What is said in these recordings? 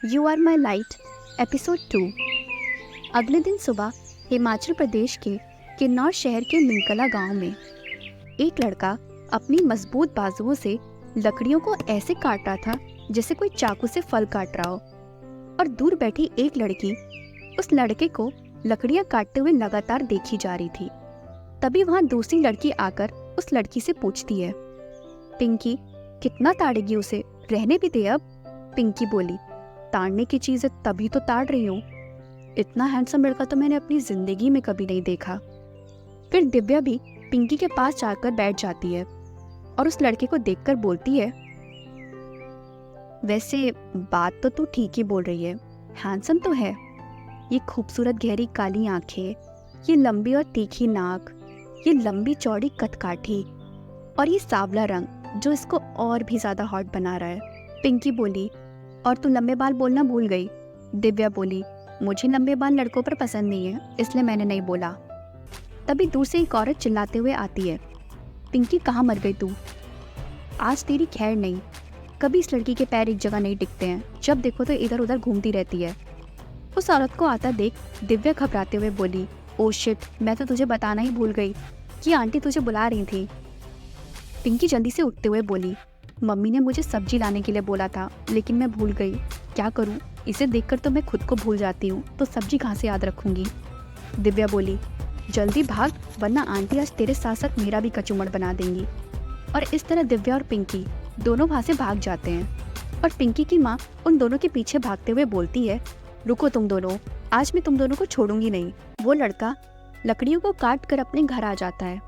You are my light episode 2। अगले दिन सुबह हिमाचल प्रदेश के किन्नौर शहर के मिंकला गांव में एक लड़का अपनी मजबूत बाजुओं से लकड़ियों को ऐसे काट रहा था जैसे कोई चाकू से फल काट रहा हो, और दूर बैठी एक लड़की उस लड़के को लकड़ियां काटते हुए लगातार देखी जा रही थी। तभी वहां दूसरी लड़की आकर उस लड़की से पूछती है, पिंकी कितना ताड़ेगी उसे, रहने भी दे अब। पिंकी बोली, ताड़ने की चीज है तभी तो ताड़ रही हूँ, इतना हैंडसम लड़का तो मैंने अपनी जिंदगी में कभी नहीं देखा। फिर दिव्या भी पिंकी के पास जाकर बैठ जाती है और उस लड़के को देखकर बोलती है, वैसे बात तो तू ठीक ही बोल रही है, हैंडसम तो है। ये खूबसूरत गहरी काली आंखें, ये लंबी और तीखी नाक, ये लंबी चौड़ी कदकाठी और ये सांवला रंग जो इसको और भी ज्यादा हॉट बना रहा है। पिंकी बोली, और तू लंबे बाल बोलना भूल गई। दिव्या बोली, मुझे लंबे बाल लड़कों पर पसंद नहीं है, इसलिए मैंने नहीं बोला। तभी दूर से एक औरत चिल्लाते हुए आती है, पिंकी कहाँ मर गई तू, आज तेरी खैर नहीं। कभी इस लड़की के पैर एक जगह नहीं टिकते हैं, जब देखो तो इधर उधर घूमती रहती है। उस औरत को आता देख दिव्या घबराते हुए बोली, ओ शिट, मैं तो तुझे बताना ही भूल गई कि आंटी तुझे बुला रही थी। पिंकी जल्दी से उठते हुए बोली, मम्मी ने मुझे सब्जी लाने के लिए बोला था, लेकिन मैं भूल गई, क्या करूं, इसे देखकर तो मैं खुद को भूल जाती हूँ, तो सब्जी कहाँ से याद रखूंगी। दिव्या बोली, जल्दी भाग वरना आंटी आज तेरे साथ साथ मेरा भी कचूमड़ बना देंगी। और इस तरह दिव्या और पिंकी दोनों वहाँ से भाग जाते हैं और पिंकी की माँ उन दोनों के पीछे भागते हुए बोलती है, रुको तुम दोनों, आज मैं तुम दोनों को छोड़ूंगी नहीं। वो लड़का लकड़ियों को काट कर अपने घर आ जाता है।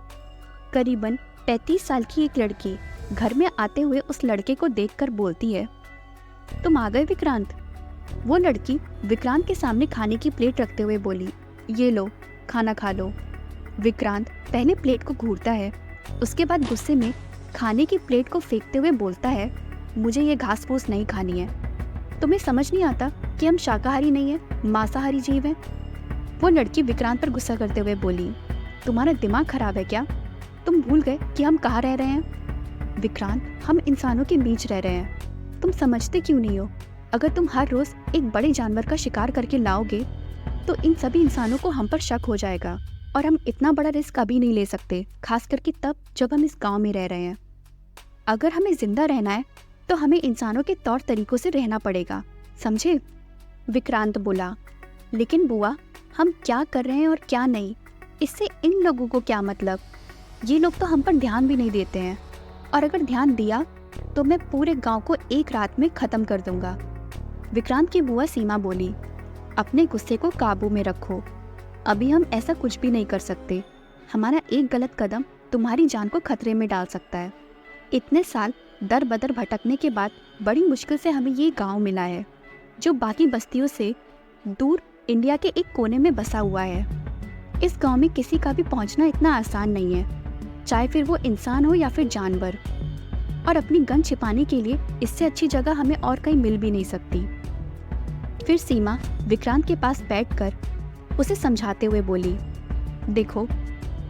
करीबन 35 साल की एक लड़की घर में आते हुए उस लड़के को देखकर बोलती है, तुम आ गए विक्रांत। वो लड़की विक्रांत के सामने खाने की प्लेट रखते हुए बोली, ये लो खाना खा लो। विक्रांत पहले प्लेट को घूरता है, उसके बाद गुस्से में खाने की प्लेट को फेंकते हुए बोलता है, मुझे ये घास फूस नहीं खानी है। तुम्हें समझ नहीं आता कि हम शाकाहारी नहीं है, मांसाहारी जीव हैं। वो लड़की विक्रांत पर गुस्सा करते हुए बोली, तुम्हारा दिमाग खराब है क्या, तुम भूल गए कि हम कहाँ रह रहे हैं। विक्रांत, हम इंसानों के बीच रह रहे हैं, तुम समझते क्यों नहीं हो। अगर तुम हर रोज एक बड़े जानवर का शिकार करके लाओगे तो इन सभी इंसानों को हम पर शक हो जाएगा, और हम इतना बड़ा रिस्क कभी नहीं ले सकते, खास करके तब जब हम इस गांव में रह रहे हैं। अगर हमें जिंदा रहना है तो हमें इंसानों के तौर तरीकों से रहना पड़ेगा, समझे। विक्रांत बोला, लेकिन बुआ, हम क्या कर रहे हैं और क्या नहीं, इससे इन लोगों को क्या मतलब, ये लोग तो हम पर ध्यान भी नहीं देते हैं, और अगर ध्यान दिया तो मैं पूरे गांव को एक रात में खत्म कर दूंगा। विक्रांत की बुआ सीमा बोली, अपने गुस्से को काबू में रखो, अभी हम ऐसा कुछ भी नहीं कर सकते, हमारा एक गलत कदम तुम्हारी जान को खतरे में डाल सकता है। इतने साल दर बदर भटकने के बाद बड़ी मुश्किल से हमें ये गांव मिला है, जो बाकी बस्तियों से दूर इंडिया के एक कोने में बसा हुआ है। इस गांव में किसी का भी पहुंचना इतना आसान नहीं है, चाहे फिर वो इंसान हो या फिर जानवर, और अपनी गन छिपाने के लिए इससे अच्छी जगह हमें और कहीं मिल भी नहीं सकती। फिर सीमा विक्रांत के पास बैठकर उसे समझाते हुए बोली, देखो,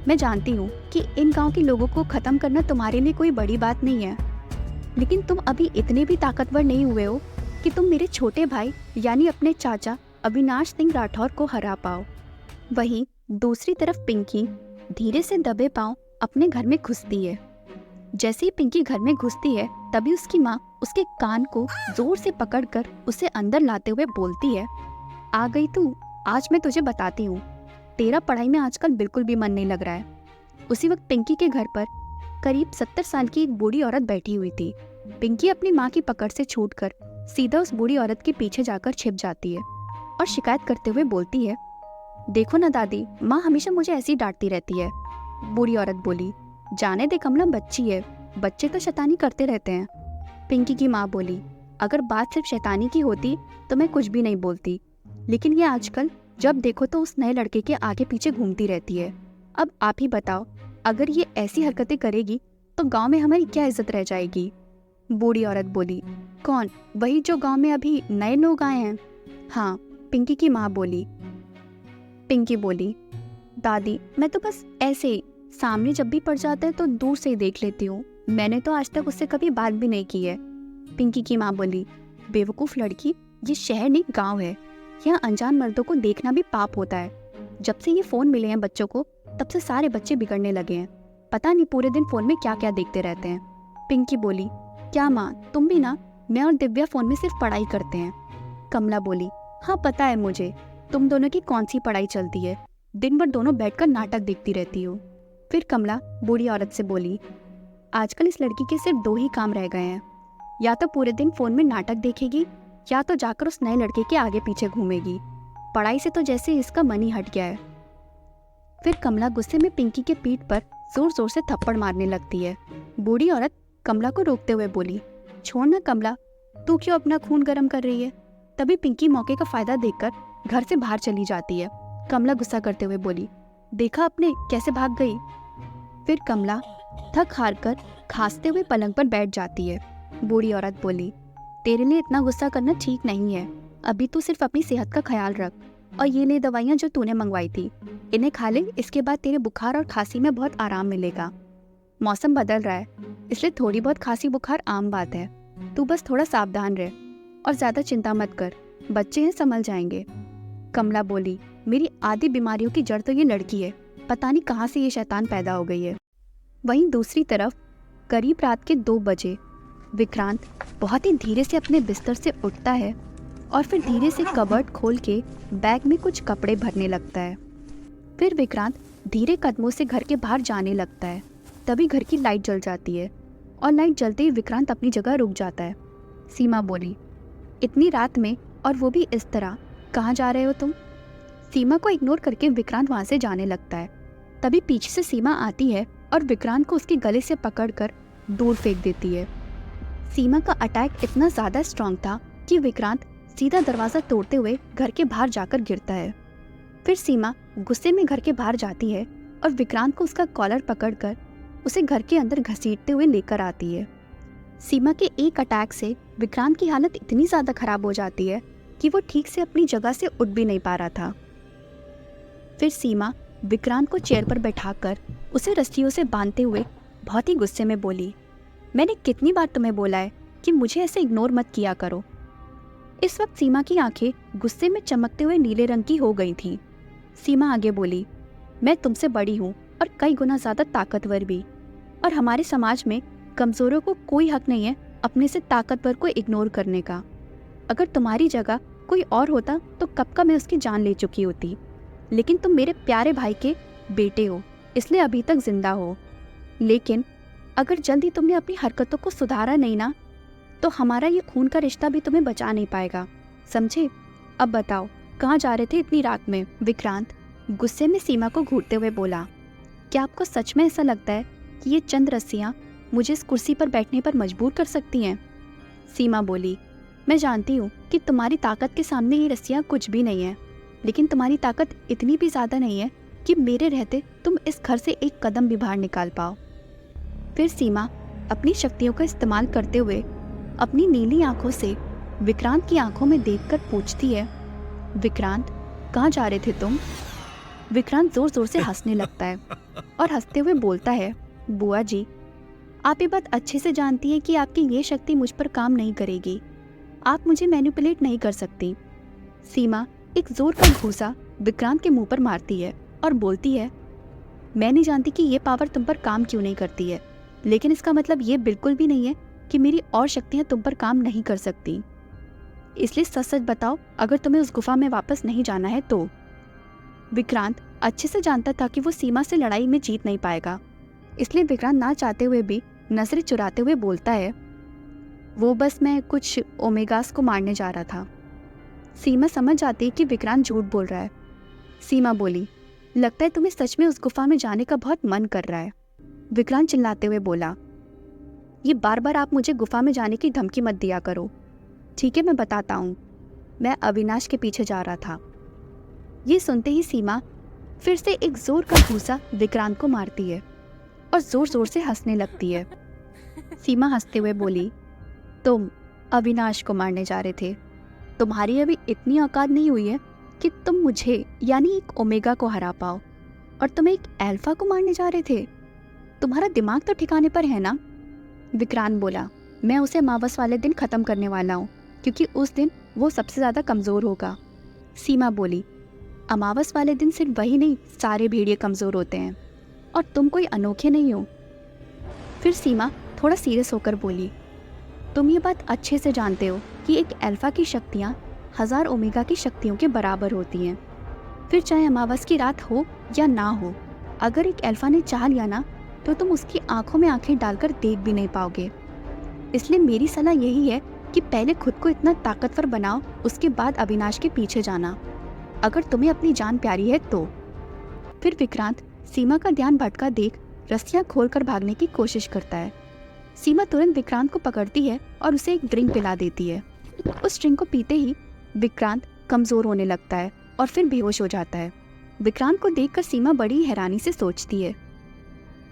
मैं जानती हूँ कि इन गांव के लोगों को खत्म करना तुम्हारे लिए कोई बड़ी बात नहीं है, लेकिन तुम अभी इतने भी ताकतवर नहीं हुए हो कि तुम मेरे छोटे भाई यानी अपने चाचा अविनाश सिंह राठौर को हरा पाओ। वहीं दूसरी तरफ पिंकी धीरे से दबे पांव अपने घर में घुसती है। जैसे ही पिंकी घर में घुसती है तभी उसकी माँ उसके कान को जोर से पकड़कर उसे अंदर लाते हुए बोलती है, आ गई तू, आज मैं तुझे बताती हूँ, तेरा पढ़ाई में आजकल बिल्कुल भी मन नहीं लग रहा है। उसी वक्त पिंकी के घर पर करीब 70 साल की एक बूढ़ी औरत बैठी हुई थी। पिंकी अपनी माँ की पकड़ से छूटकर सीधा उस बूढ़ी औरत के पीछे जाकर छिप जाती है और शिकायत करते हुए बोलती है, देखो ना दादी, माँ हमेशा मुझे ऐसी डांटती रहती है। बूढ़ी औरत बोली, जाने दे कमला, बच्ची है, बच्चे तो शैतानी करते रहते हैं। पिंकी की माँ बोली, अगर बात सिर्फ शैतानी की होती तो मैं कुछ भी नहीं बोलती, लेकिन ये आजकल जब देखो तो उस नए लड़के के आगे पीछे घूमती रहती है। अब आप ही बताओ, अगर ये ऐसी हरकतें करेगी तो गांव में हमारी क्या इज्जत रह जाएगी। बूढ़ी औरत बोली, कौन, वही जो गांव में अभी नए लोग आए हैं। हाँ, पिंकी की माँ बोली। पिंकी बोली, दादी, मैं तो बस ऐसे ही, सामने जब भी पड़ जाता है तो दूर से ही देख लेती हूँ, मैंने तो आज तक उससे कभी बात भी नहीं की है। पिंकी की माँ बोली, बेवकूफ़ लड़की, ये शहर नहीं गांव है, यहाँ अनजान मर्दों को देखना भी पाप होता है। जब से ये फोन मिले हैं बच्चों को, तब से सारे बच्चे बिगड़ने लगे हैं। पता नहीं पूरे दिन फोन में क्या क्या देखते रहते हैं। पिंकी बोली, क्या माँ तुम भी ना? मैं और दिव्या फोन में सिर्फ पढ़ाई करते हैं। कमला बोली, हाँ पता है मुझे, तुम दोनों की कौन सी पढ़ाई चलती है, दिन भर दोनों बैठकर नाटक देखती रहती हो। फिर कमला बूढ़ी औरत से बोली, आजकल इस लड़की के सिर्फ 2 ही काम रह गए हैं, या तो पूरे दिन फोन में नाटक देखेगी, या तो जाकर उस नए लड़के के आगे पीछे घूमेगी। पढ़ाई से तो जैसे इसका मन ही हट गया है। फिर कमला गुस्से में पिंकी के पीठ पर जोर जोर से थप्पड़ मारने लगती है। बूढ़ी औरत कमला को रोकते हुए बोली, छोड़ ना कमला, तू क्यों अपना खून गर्म कर रही है? तभी पिंकी मौके का फायदा देखकर घर से बाहर चली जाती है। कमला गुस्सा करते हुए बोली, देखा आपने कैसे भाग गई? फिर कमला थक हार कर खांसते हुए पलंग पर बैठ जाती है। बूढ़ी औरत बोली, तेरे लिए इतना गुस्सा करना ठीक नहीं है। अभी तू सिर्फ अपनी सेहत का ख्याल रख, और ये ले दवाइयाँ जो तूने मंगवाई थी, इन्हें खा ले। इसके बाद तेरे बुखार और खांसी में बहुत आराम मिलेगा। मौसम बदल रहा है, इसलिए थोड़ी बहुत खांसी बुखार आम बात है। तू बस थोड़ा सावधान रह और ज्यादा चिंता मत कर, बच्चे हैं संभल जाएंगे। कमला बोली, मेरी आधी बीमारियों की जड़ तो ये लड़की है, पता नहीं कहाँ से ये शैतान पैदा हो गई है। वहीं दूसरी तरफ करीब रात के 2 बजे विक्रांत बहुत ही धीरे से अपने बिस्तर से उठता है और फिर धीरे से कबर्ड खोल के बैग में कुछ कपड़े भरने लगता है। फिर विक्रांत धीरे कदमों से घर के बाहर जाने लगता है। तभी घर की लाइट जल जाती है और लाइट जलते ही विक्रांत अपनी जगह रुक जाता है। सीमा बोली, इतनी रात में और वो भी इस तरह, कहाँ जा रहे हो तुम? सीमा को इग्नोर करके विक्रांत वहाँ से जाने लगता है। तभी पीछे से सीमा आती है और विक्रांत को उसके गले से पकड़कर दूर फेंक देती है। सीमा का अटैक इतना ज़्यादा स्ट्रांग था कि विक्रांत सीधा दरवाज़ा तोड़ते हुए घर के बाहर जाकर गिरता है। फिर सीमा गुस्से में घर के बाहर जाती है और विक्रांत को उसका कॉलर पकड़कर उसे घर के अंदर घसीटते हुए लेकर आती है। सीमा के एक अटैक से विक्रांत की हालत इतनी ज़्यादा खराब हो जाती है कि वो ठीक से अपनी जगह से उठ भी नहीं पा रहा था। फिर सीमा विक्रांत को चेयर पर बैठाकर उसे रस्सियों से बांधते हुए बहुत ही गुस्से में बोली, मैंने कितनी बार तुम्हें बोला है कि मुझे ऐसे इग्नोर मत किया करो। इस वक्त सीमा की आंखें गुस्से में चमकते हुए नीले रंग की हो गई थीं। सीमा आगे बोली, मैं तुमसे बड़ी हूँ और कई गुना ज़्यादा ताकतवर भी, और हमारे समाज में कमज़ोरों को कोई हक नहीं है अपने से ताकतवर को इग्नोर करने का। अगर तुम्हारी जगह कोई और होता तो कब का मैं उसकी जान ले चुकी होती, लेकिन तुम मेरे प्यारे भाई के बेटे हो, इसलिए अभी तक जिंदा हो। लेकिन अगर जल्दी तुमने अपनी हरकतों को सुधारा नहीं ना, तो हमारा ये खून का रिश्ता भी तुम्हें बचा नहीं पाएगा, समझे? अब बताओ, कहाँ जा रहे थे इतनी रात में? विक्रांत गुस्से में सीमा को घूरते हुए बोला, क्या आपको सच में ऐसा लगता है कि ये चंद रस्सियाँ मुझे इस कुर्सी पर बैठने पर मजबूर कर सकती हैं? सीमा बोली, मैं जानती हूँ कि तुम्हारी ताकत के सामने ये रस्सियाँ कुछ भी नहीं है, लेकिन तुम्हारी ताकत इतनी भी ज़्यादा नहीं है कि मेरे रहते तुम इस घर से एक कदम भी बाहर निकाल पाओ। फिर सीमा अपनी शक्तियों का इस्तेमाल करते हुए अपनी नीली आंखों से विक्रांत की आंखों में देखकर पूछती है, विक्रांत कहाँ जा रहे थे तुम? विक्रांत जोर जोर से हंसने लगता है और हंसते हुए बोलता है, बुआ जी, आप ये बात अच्छे से जानती हैं कि आपकी ये शक्ति मुझ पर काम नहीं करेगी, आप मुझे मैनिपुलेट नहीं कर सकती। सीमा एक जोर का घूंसा विक्रांत के मुंह पर मारती है और बोलती है, मैं नहीं जानती कि ये पावर तुम पर काम क्यों नहीं करती है, लेकिन इसका मतलब ये बिल्कुल भी नहीं है कि मेरी और शक्तियाँ तुम पर काम नहीं कर सकती। इसलिए सच सच बताओ, अगर तुम्हें उस गुफा में वापस नहीं जाना है तो? विक्रांत अच्छे से जानता था कि वो सीमा से लड़ाई में जीत नहीं पाएगा, इसलिए विक्रांत ना चाहते हुए भी नजरें चुराते हुए बोलता है, वो बस मैं कुछ ओमेगास को मारने जा रहा था। सीमा समझ जाती है कि विक्रांत झूठ बोल रहा है। सीमा बोली, लगता है तुम्हें सच में उस गुफा में जाने का बहुत मन कर रहा है। विक्रांत चिल्लाते हुए बोला, ये बार बार आप मुझे गुफा में जाने की धमकी मत दिया करो। ठीक है, मैं बताता हूँ, मैं अविनाश के पीछे जा रहा था। ये सुनते ही सीमा फिर से एक जोर का घूंसा विक्रांत को मारती है और जोर जोर से हंसने लगती है। सीमा हंसते हुए बोली, तुम अविनाश को मारने जा रहे थे? तुम्हारी अभी इतनी औकात नहीं हुई है कि तुम मुझे यानी एक ओमेगा को हरा पाओ, और तुम एक अल्फा को मारने जा रहे थे? तुम्हारा दिमाग तो ठिकाने पर है ना? विक्रांत बोला, मैं उसे अमावस वाले दिन ख़त्म करने वाला हूँ, क्योंकि उस दिन वो सबसे ज़्यादा कमज़ोर होगा। सीमा बोली, अमावस वाले दिन सिर्फ वही नहीं, सारे भेड़िए कमज़ोर होते हैं और तुम कोई अनोखे नहीं हो। फिर सीमा थोड़ा सीरियस होकर बोली, तुम ये बात अच्छे से जानते हो कि एक अल्फा की शक्तियाँ 1000 ओमेगा की शक्तियों के बराबर होती हैं। फिर चाहे अमावस की रात हो या ना हो, अगर एक अल्फा ने चाह लिया ना, तो तुम उसकी आंखों में आंखें डालकर देख भी नहीं पाओगे। इसलिए मेरी सलाह यही है कि पहले खुद को इतना ताकतवर बनाओ, उसके बाद अविनाश के पीछे जाना, अगर तुम्हें अपनी जान प्यारी है तो। फिर विक्रांत सीमा का ध्यान भटका देख रस्सियां खोलकर भागने की कोशिश करता है। सीमा तुरंत विक्रांत को पकड़ती है और उसे एक ड्रिंक पिला देती है। उस ड्रिंक को पीते ही विक्रांत कमजोर होने लगता है और फिर बेहोश हो जाता है। विक्रांत को देखकर सीमा बड़ी हैरानी से सोचती है,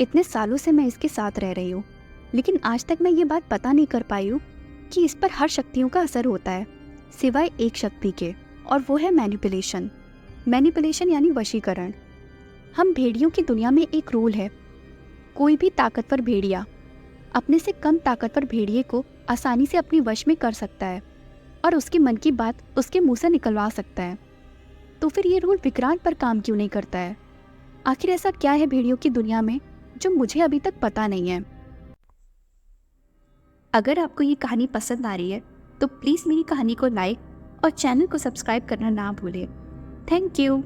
इतने सालों से मैं इसके साथ रह रही हूँ, लेकिन आज तक मैं ये बात पता नहीं कर पाई हूँ कि इस पर हर शक्तियों का असर होता है सिवाय एक शक्ति के, और वो है मैनिपुलेशन। मैनिपुलेशन यानी वशीकरण। हम भेड़ियों की दुनिया में एक रूल है, कोई भी ताकतवर भेड़िया अपने से कम ताकतवर भेड़िए को आसानी से अपने वश में कर सकता है और उसके मन की बात उसके मुंह से निकलवा सकता है। तो फिर ये रूल विक्रांत पर काम क्यों नहीं करता है? आखिर ऐसा क्या है भेड़ियों की दुनिया में जो मुझे अभी तक पता नहीं है? अगर आपको ये कहानी पसंद आ रही है तो प्लीज़ मेरी कहानी को लाइक और चैनल को सब्सक्राइब करना ना भूलें। Thank you.